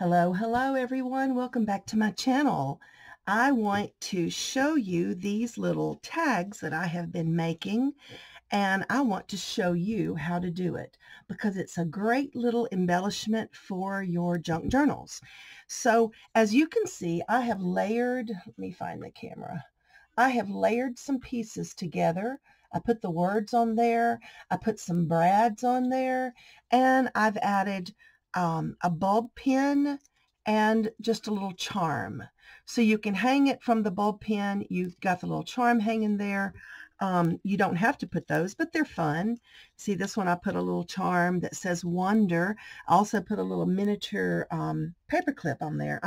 Hello everyone. Welcome back to my channel. I want to show you these little tags that I have been making, and I want to show you how to do it because it's a great little embellishment for your junk journals. So as you can see, I have layered, let me find the camera. I have layered some pieces together. I put the words on there. I put some brads on there, and I've added a bulb pin and just a little charm. So you can hang it from the bulb pin. You've got the little charm hanging there. You don't have to put those, but they're fun. See, this one I put a little charm that says Wonder. I also put a little miniature paper clip on there.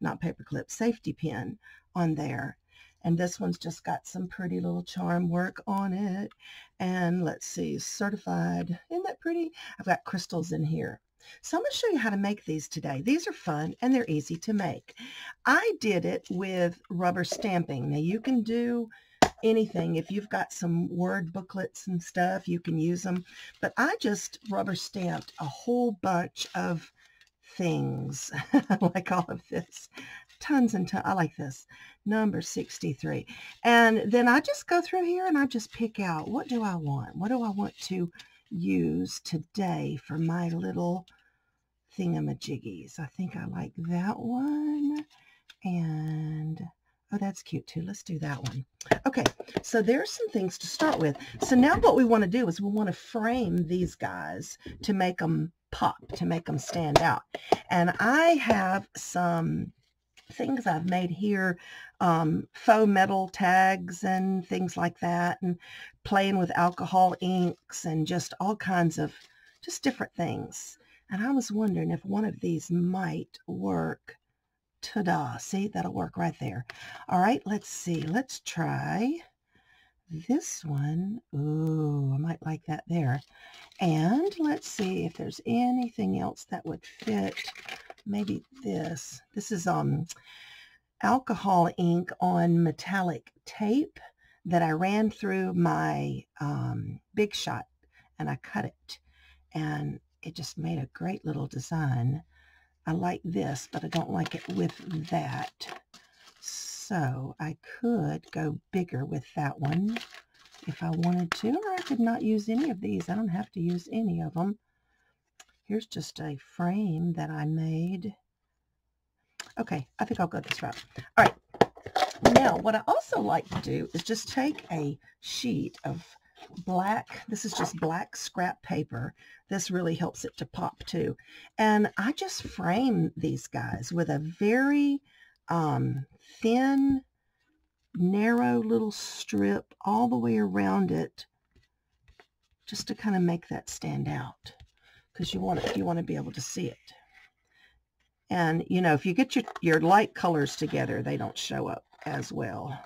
Not paper clip, safety pin on there. And this one's just got some pretty little charm work on it. And let's see, certified. Isn't that pretty? I've got crystals in here. So I'm going to show you how to make these today. These are fun and they're easy to make. I did it with rubber stamping. Now you can do anything. If you've got some word booklets and stuff, you can use them. But I just rubber stamped a whole bunch of things like all of this. Tons and tons. I like this. Number 63. And then I just go through here and I just pick out, what do I want? What do I want to use today for my little thingamajiggies? I think I like that one. And oh, that's cute too. Let's do that one. Okay, so there's some things to start with. So now what we want to do is we want to frame these guys to make them pop, to make them stand out. And I have some things I've made here, faux metal tags and things like that, and playing with alcohol inks and just all kinds of just different things. And I was wondering if one of these might work. Ta-da! See, that'll work right there. All right, let's see. Let's try this one. Ooh, I might like that there. And let's see if there's anything else that would fit. Maybe this. This is alcohol ink on metallic tape that I ran through my Big Shot, and I cut it, and it just made a great little design. I like this, but I don't like it with that. So I could go bigger with that one if I wanted to, or I could not use any of these. I don't have to use any of them. Here's just a frame that I made. Okay, I think I'll go this route. All right. Now, what I also like to do is just take a sheet of black, this is just black scrap paper. This really helps it to pop too. And I just frame these guys with a very thin, narrow little strip all the way around it, just to kind of make that stand out, because you want to be able to see it. And you know, if you get your light colors together, they don't show up as well.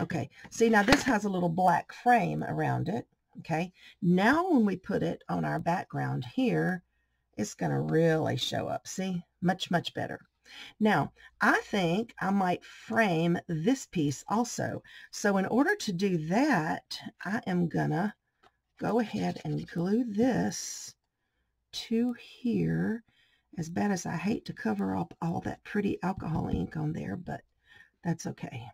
Okay, see, now this has a little black frame around it. Okay, now when we put it on our background here, it's going to really show up. See, much better. Now, I think I might frame this piece also. So in order to do that, I am going to go ahead and glue this to here. As bad as I hate to cover up all that pretty alcohol ink on there, but that's okay.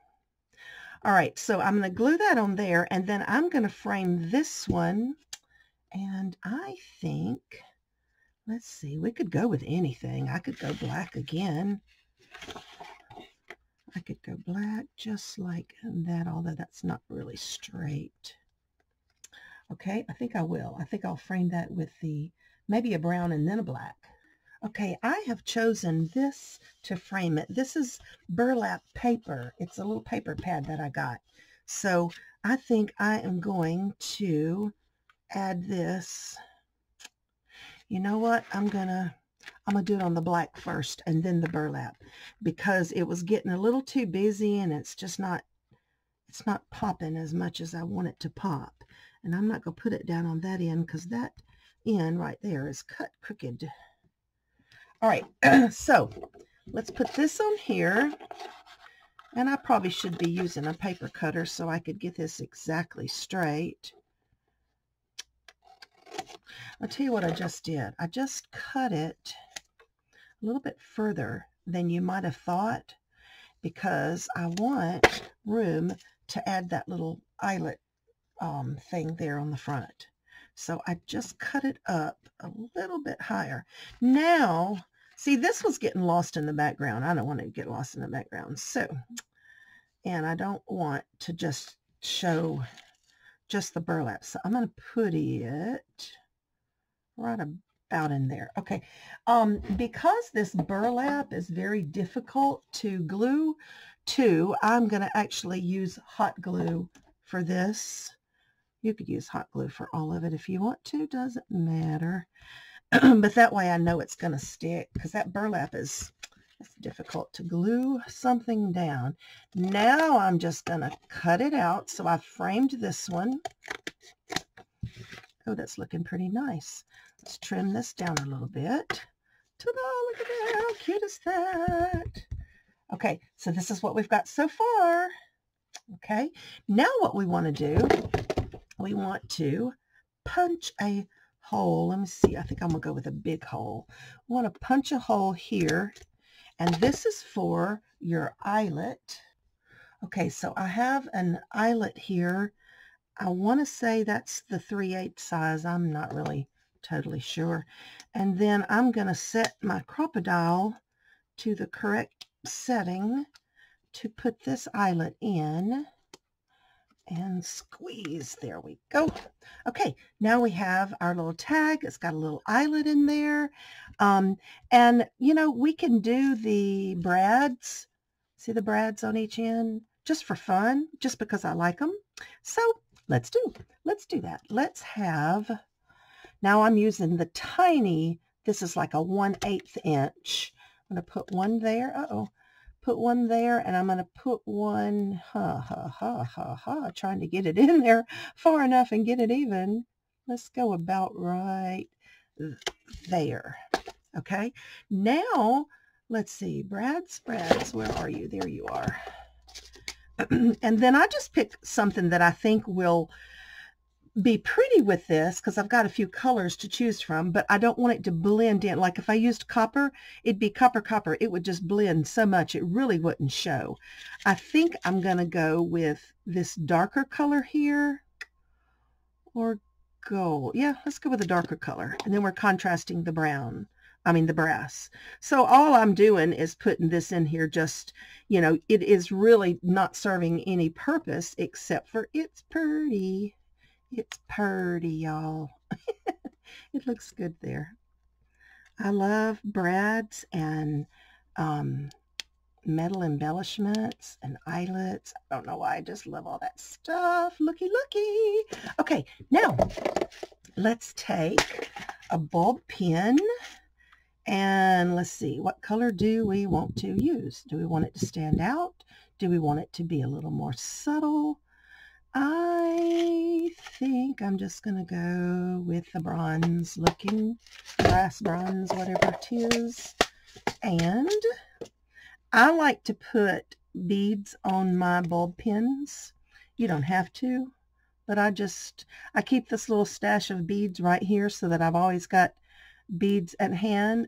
All right, so I'm going to glue that on there, and then I'm going to frame this one. And I think, let's see, we could go with anything. I could go black again. I could go black just like that, although that's not really straight. Okay, I think I will. I think I'll frame that with maybe a brown and then a black. Okay, I have chosen this to frame it. This is burlap paper. It's a little paper pad that I got. So I think I am going to add this. You know what? I'm gonna do it on the black first and then the burlap, because it was getting a little too busy and it's not popping as much as I want it to pop. And I'm not gonna put it down on that end because that end right there is cut crooked. All right, so let's put this on here, and I probably should be using a paper cutter so I could get this exactly straight. I'll tell you what I just did. I just cut it a little bit further than you might have thought, because I want room to add that little eyelet thing there on the front. So I just cut it up a little bit higher. Now, see, this was getting lost in the background. I don't want it to get lost in the background. So, and I don't want to just show just the burlap. So I'm going to put it right about in there. Okay. Because this burlap is very difficult to glue to, I'm going to actually use hot glue for this. You could use hot glue for all of it if you want to, doesn't matter. But that way I know it's going to stick, because that burlap is, it's difficult to glue something down. Now I'm just going to cut it out. So I framed this one. Oh, that's looking pretty nice. Let's trim this down a little bit. Ta-da, look at that. How cute is that? Okay, so this is what we've got so far. Okay, now what we want to do, we want to punch a hole. Let me see. I think I'm going to go with a big hole. We want to punch a hole here, and this is for your eyelet. Okay, so I have an eyelet here. I want to say that's the 3/8 size. I'm not really totally sure. And then I'm going to set my crocodile to the correct setting to put this eyelet in and squeeze. There we go. Okay, now we have our little tag. It's got a little eyelet in there. And, you know, we can do the brads. See the brads on each end? Just for fun, just because I like them. So let's do that. Let's have, now I'm using the tiny, this is like a 1/8 inch. I'm going to put one there. Put one there, and I'm going to put one, trying to get it in there far enough and get it even. Let's go about right there. Okay, now let's see, brads, where are you? There you are. And then I just picked something that I think will be pretty with this, because I've got a few colors to choose from, but I don't want it to blend in. Like if I used copper, it'd be copper. It would just blend so much it really wouldn't show. I think I'm going to go with this darker color here, or gold. Yeah, let's go with a darker color. And then we're contrasting the brown. I mean the brass. So all I'm doing is putting this in here, just, you know, it is really not serving any purpose except for it's pretty. It's pretty, y'all. It looks good there. I love brads and metal embellishments and eyelets. I don't know why. I just love all that stuff. Looky, looky. Okay, now let's take a bulb pen and let's see. What color do we want to use? Do we want it to stand out? Do we want it to be a little more subtle? I think I'm just going to go with the bronze looking, brass bronze, whatever it is. And I like to put beads on my bulb pens. You don't have to, but I keep this little stash of beads right here so that I've always got beads at hand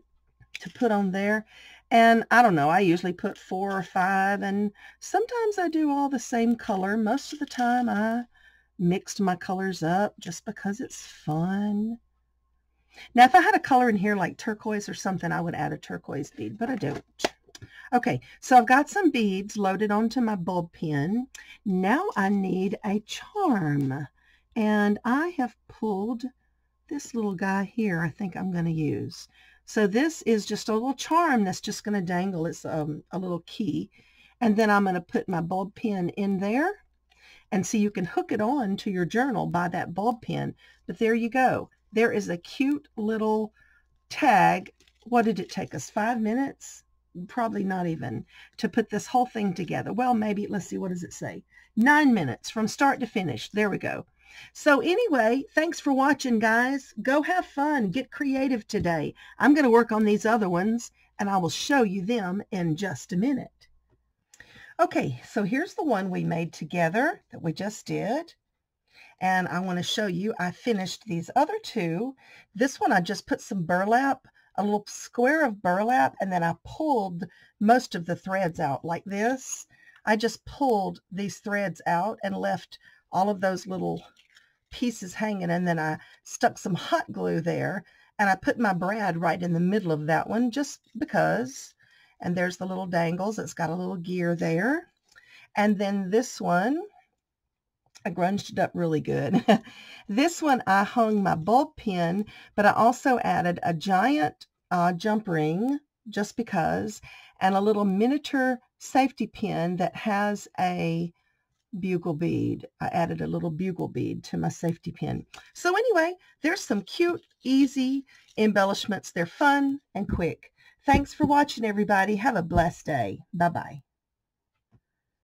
to put on there. And I don't know, I usually put 4 or 5, and sometimes I do all the same color. Most of the time I mixed my colors up just because it's fun. Now if I had a color in here like turquoise or something, I would add a turquoise bead, but I don't. Okay, so I've got some beads loaded onto my bulb pen. Now I need a charm, and I have pulled this little guy here. I think I'm going to use. So this is just a little charm that's just going to dangle. It's a little key. And then I'm going to put my bulb pen in there. And so you can hook it on to your journal by that bulb pen. But there you go. There is a cute little tag. What did it take us? 5 minutes? Probably not even, to put this whole thing together. Well, maybe, let's see, what does it say? 9 minutes from start to finish. There we go. So anyway, thanks for watching, guys. Go have fun. Get creative today. I'm going to work on these other ones, and I will show you them in just a minute. Okay, so here's the one we made together that we just did. And I want to show you, I finished these other two. This one, I just put some burlap a little square of burlap, and then I pulled most of the threads out like this. I just pulled these threads out and left all of those little pieces hanging, and then I stuck some hot glue there, and I put my brad right in the middle of that one just because. And there's the little dangles. It's got a little gear there. And then this one, I grunged it up really good. This one I hung my bulb pin, but I also added a giant jump ring just because, and a little miniature safety pin that has a bugle bead. I added a little bugle bead to my safety pin. So anyway, there's some cute, easy embellishments. They're fun and quick. Thanks for watching, everybody. Have a blessed day. Bye-bye.